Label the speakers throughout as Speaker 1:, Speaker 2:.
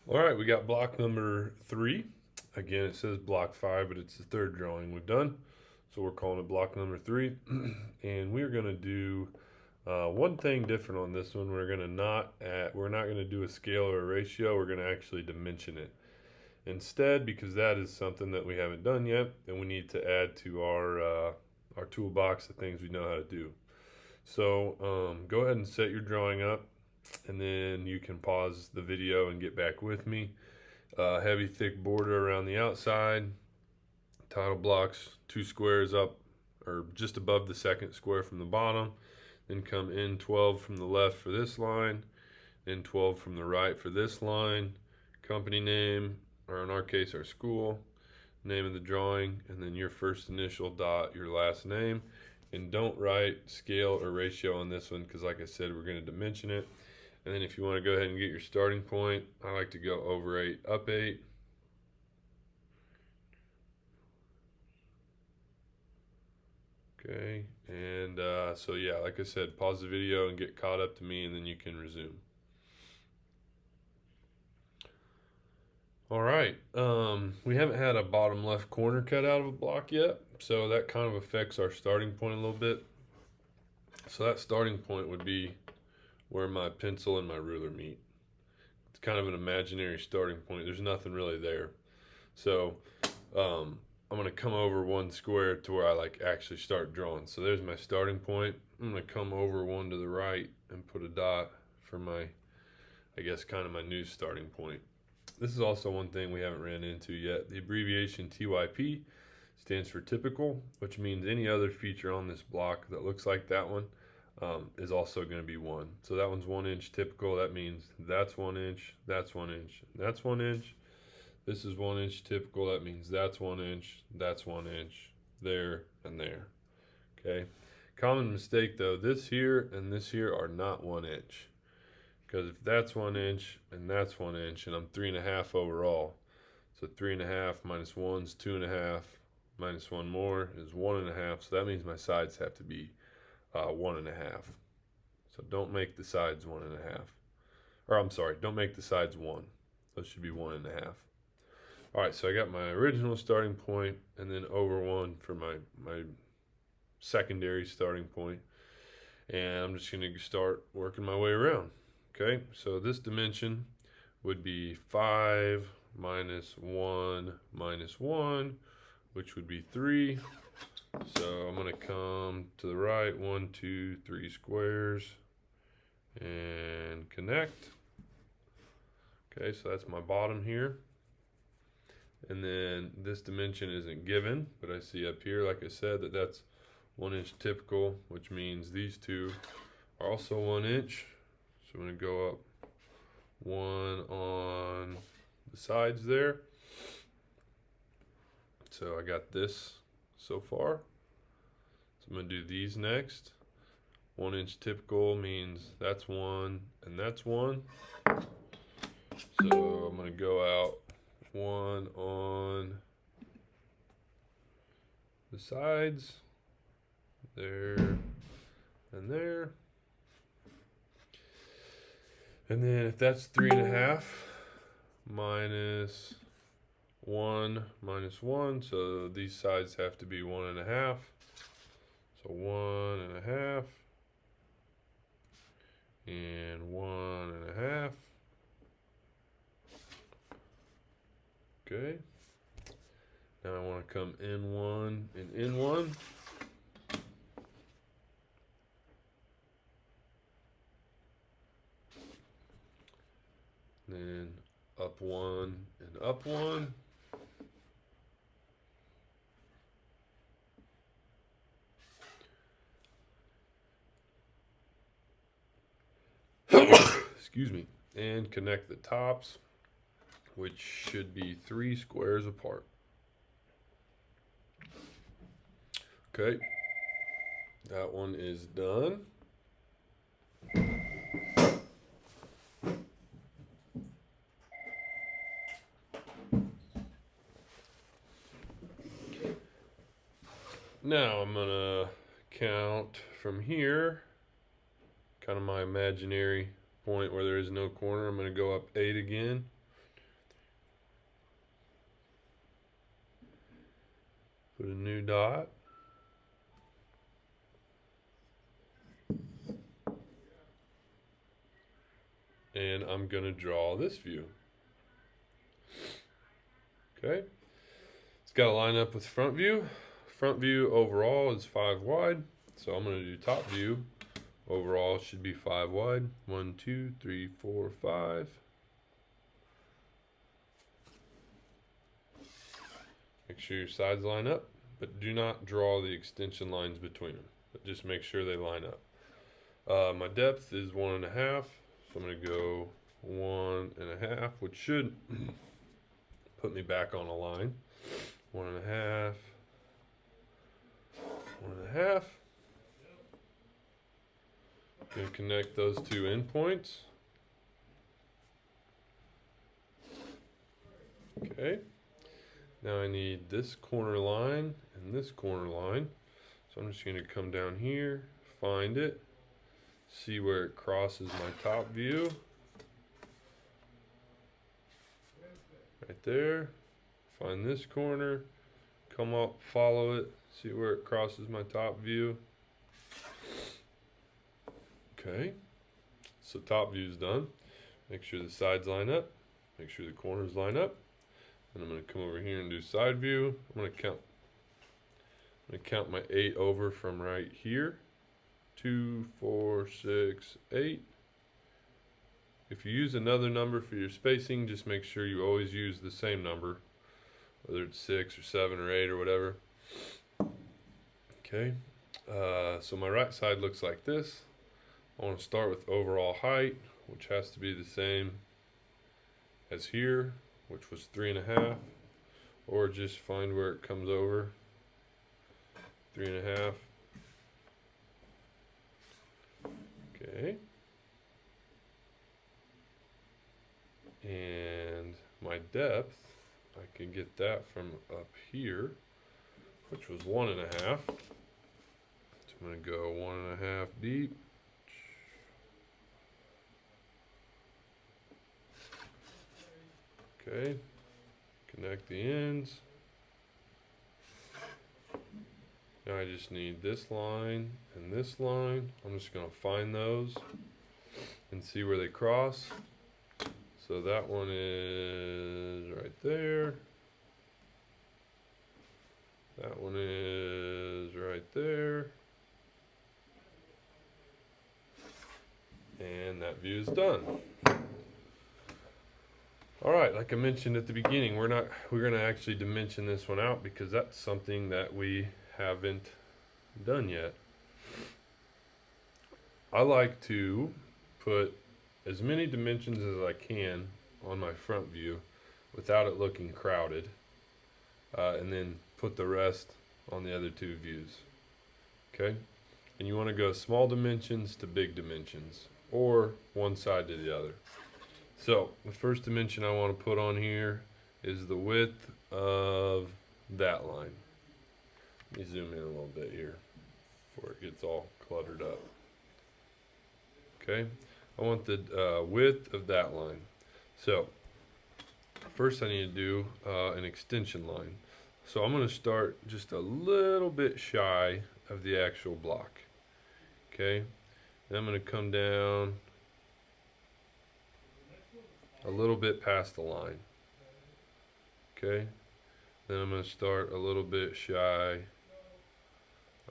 Speaker 1: All right, we got block number 3. Again, it says block 5, but it's the third drawing we've done. So we're calling it block number 3. And we're going to do one thing different on this one. We're not going to do a scale or a ratio. We're going to actually dimension it. Instead, because that is something that we haven't done yet, and we need to add to our toolbox the things we know how to do. So go ahead and set your drawing up, and then you can pause the video and get back with me. Heavy, thick border around the outside. Title blocks 2 squares up, or just above the second square from the bottom. Then come in 12 from the left for this line, in 12 from the right for this line. Company name, or in our case, our school, name of the drawing, and then your first initial dot, your last name. And don't write scale or ratio on this one because, like I said, we're going to dimension it. And then if you want to go ahead and get your starting point, I like to go over 8, up 8. Okay, and so yeah, like I said, pause the video and get caught up to me, and then you can resume. All right, we haven't had a bottom left corner cut out of a block yet, so that kind of affects our starting point a little bit. So that starting point would be where my pencil and my ruler meet. It's kind of an imaginary starting point. There's nothing really there. So I'm going to come over 1 square to where I like actually start drawing. So there's my starting point. I'm going to come over 1 to the right and put a dot for my, I guess, kind of my new starting point. This is also one thing we haven't ran into yet. The abbreviation TYP stands for typical, which means any other feature on this block that looks like that one is also going to be 1. So that one's 1 inch typical. That means that's 1 inch, that's 1 inch, that's 1 inch. This is 1 inch typical. That means that's 1 inch, that's 1 inch, there and there. Okay. Common mistake though, this here and this here are not 1 inch. Because if that's 1 inch and that's 1 inch, and I'm 3.5 overall, so 3.5 minus 1 is 2.5, minus 1 more is 1.5. So that means my sides have to be 1.5. So don't make the sides 1.5. Or I'm sorry, don't make the sides 1. Those should be 1.5. All right, so I got my original starting point, and then over 1 for my secondary starting point. And I'm just going to start working my way around. Okay, so this dimension would be 5 minus 1 minus 1, which would be 3. So I'm going to come to the right, 1, 2, 3 squares, and connect. Okay, so that's my bottom here. And then this dimension isn't given, but I see up here, like I said, that's 1 inch typical, which means these two are also 1 inch. So I'm going to go up 1 on the sides there. So I got this so far. So I'm going to do these next. 1 inch typical means that's 1 and that's 1. So I'm going to go out 1 on the sides, there and there. And then if that's 3.5 minus 1 minus 1, so these sides have to be 1.5. So 1.5 and 1.5. Okay. Now I want to come in 1 and in 1. Then up 1 and up 1. Excuse me. And connect the tops, which should be 3 squares apart. Okay, that one is done. Now I'm gonna count from here, kind of my imaginary point where there is no corner. I'm gonna go up 8 again. Put a new dot. And I'm going to draw this view. Okay. It's got to line up with front view. Front view overall is 5 wide. So I'm going to do top view. Overall should be 5 wide. 1, 2, 3, 4, 5. Make sure your sides line up, but do not draw the extension lines between them. But just make sure they line up. My depth is 1.5, so I'm going to go 1.5, which should put me back on a line. 1.5, 1.5. Going to connect those two endpoints. Okay. Now I need this corner line and this corner line. So I'm just going to come down here, find it, see where it crosses my top view. Right there. Find this corner, come up, follow it, see where it crosses my top view. Okay, so top view's done. Make sure the sides line up, make sure the corners line up. And I'm going to come over here and do side view. I'm going to count my 8 over from right here. 2, 4, 6, 8. If you use another number for your spacing, just make sure you always use the same number, whether it's 6 or 7 or 8 or whatever. Okay, so my right side looks like this. I want to start with overall height, which has to be the same as here, which was 3.5, or just find where it comes over. 3.5. Okay. And my depth, I can get that from up here, which was 1.5. So I'm going to go 1.5 deep. Okay, connect the ends. Now I just need this line and this line. I'm just going to find those and see where they cross. So that one is right there. That one is right there. And that view is done. All right, like I mentioned at the beginning, we're going to actually dimension this one out because that's something that we haven't done yet. I like to put as many dimensions as I can on my front view without it looking crowded, and then put the rest on the other two views. Okay, and you want to go small dimensions to big dimensions, or one side to the other. So the first dimension I want to put on here is the width of that line. Let me zoom in a little bit here before it gets all cluttered up. Okay, I want the width of that line. So first I need to do an extension line. So I'm going to start just a little bit shy of the actual block. Okay, then I'm going to come down a little bit past the line. Okay, then I'm going to start a little bit shy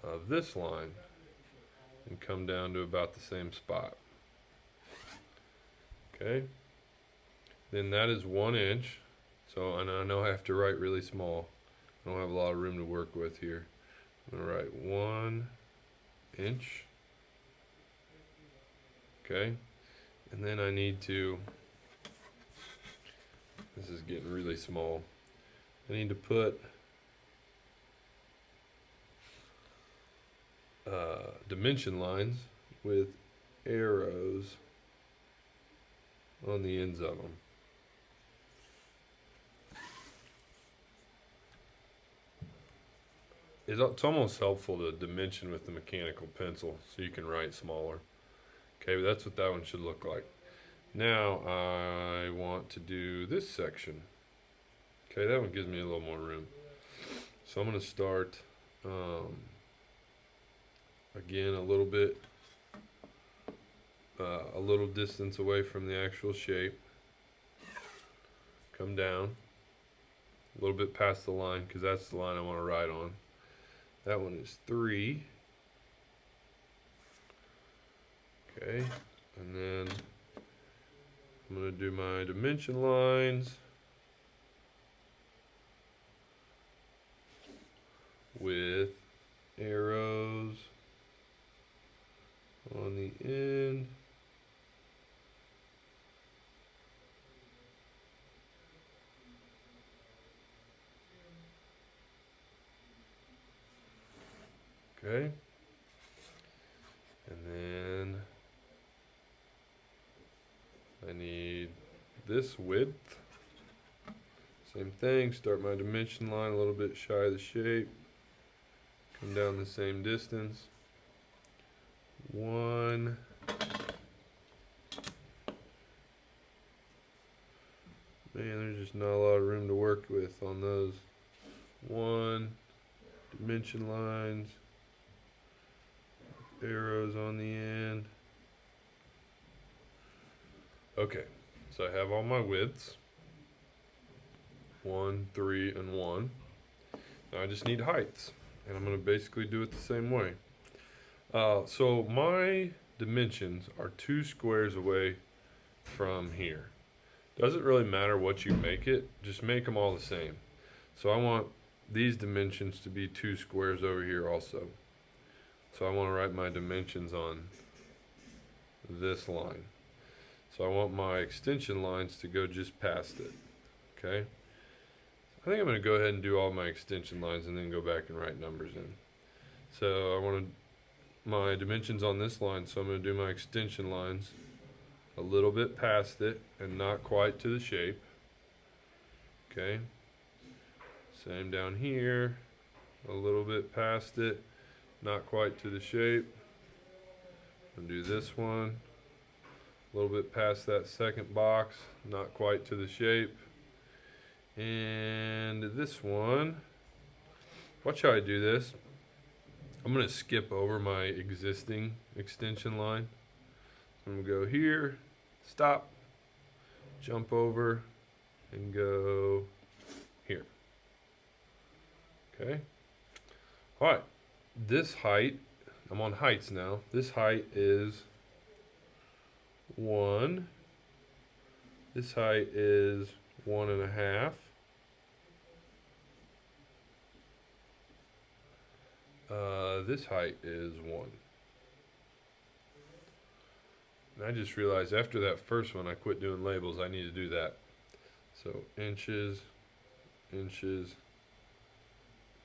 Speaker 1: of this line and come down to about the same spot. Okay, then that is 1 inch. So and I know I have to write really small. I don't have a lot of room to work with here. I'm going to write 1 inch. Okay, and then I need to, this is getting really small, I need to put dimension lines with arrows on the ends of them. It's almost helpful to dimension with the mechanical pencil so you can write smaller. Okay, but that's what that one should look like. Now I want to do this section. Okay, that one gives me a little more room. So I'm going to start again a little distance away from the actual shape. Come down a little bit past the line because that's the line I want to write on. That one is 3. Okay, and then I'm going to do my dimension lines with arrows on the end. Okay, and then I need this width. Same thing, start my dimension line a little bit shy of the shape. Come down the same distance. 1. Man, there's just not a lot of room to work with on those. 1. Dimension lines. Arrows on the end. Okay, so I have all my widths. 1, 3, and 1. Now I just need heights, and I'm going to basically do it the same way. So my dimensions are 2 squares away from here. Doesn't really matter what you make it, just make them all the same. So I want these dimensions to be 2 squares over here also. So I want to write my dimensions on this line. So I want my extension lines to go just past it. Okay? I think I'm going to go ahead and do all my extension lines and then go back and write numbers in. So I want my dimensions on this line, so I'm going to do my extension lines a little bit past it and not quite to the shape. Okay? Same down here, a little bit past it, not quite to the shape. And do this one, a little bit past that second box, not quite to the shape. And this one, watch how I do this. I'm going to skip over my existing extension line. I'm going to go here, stop, jump over, and go here. Okay. All right. This height, I'm on heights now. This height is 1. This height is 1.5. This height is 1. And I just realized after that first one, I quit doing labels. I need to do that. So inches, inches,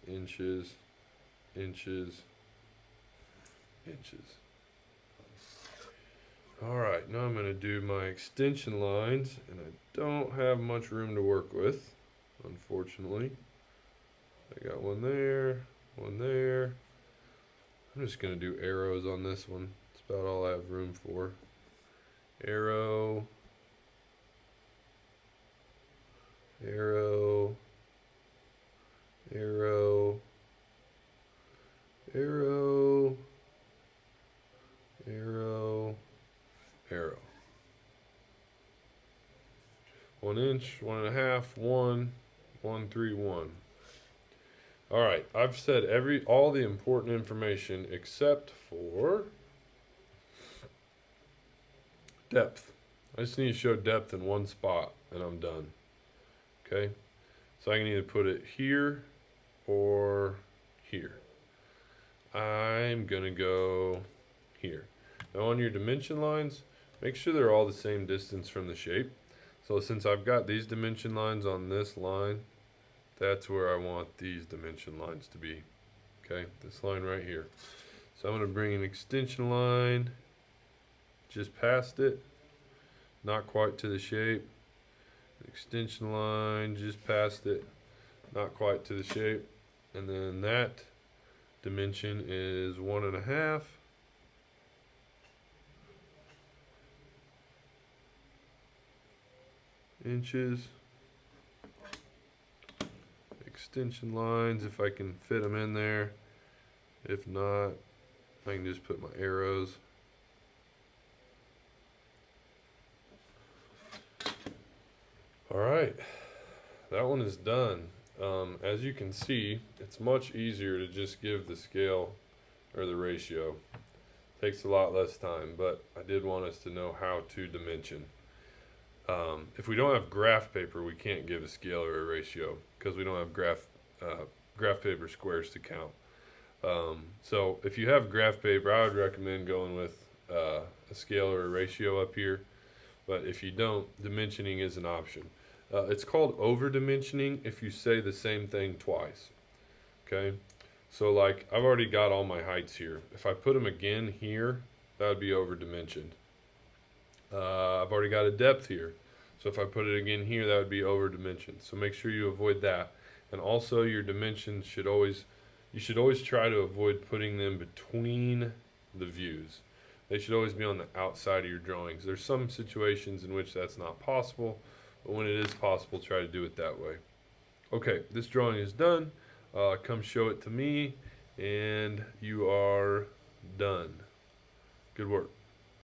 Speaker 1: inches, inches, inches. All right, now I'm going to do my extension lines, and I don't have much room to work with, unfortunately. I got one there, one there. I'm just going to do arrows on this one. That's about all I have room for. Arrow, arrow, arrow, arrow, arrow, arrow. 1 inch, 1.5, 1, 1, 3, 1. All right, I've said all the important information except for depth. I just need to show depth in one spot and I'm done. Okay, so I can either put it here or here. I'm gonna go here. Now on your dimension lines, make sure they're all the same distance from the shape. So since I've got these dimension lines on this line, that's where I want these dimension lines to be. Okay, this line right here. So I'm going to bring an extension line just past it, not quite to the shape. Extension line just past it, not quite to the shape. And then that dimension is 1.5. Inches. extension lines if I can fit them in there. If not, I can just put my arrows. All right, that one is done. As you can see, it's much easier to just give the scale or the ratio. Takes a lot less time, but I did want us to know how to dimension. If we don't have graph paper, we can't give a scale or a ratio because we don't have graph paper squares to count. So if you have graph paper, I would recommend going with a scale or a ratio up here. But if you don't, dimensioning is an option. It's called over dimensioning if you say the same thing twice. Okay, so like I've already got all my heights here. If I put them again here, that would be over dimensioned. I've already got a depth here, so if I put it again here, that would be over dimensioned. So make sure you avoid that. And also your dimensions should always, you should always try to avoid putting them between the views. They should always be on the outside of your drawings. There's some situations in which that's not possible, but when it is possible, try to do it that way. Okay, this drawing is done. Come show it to me, and you are done. Good work.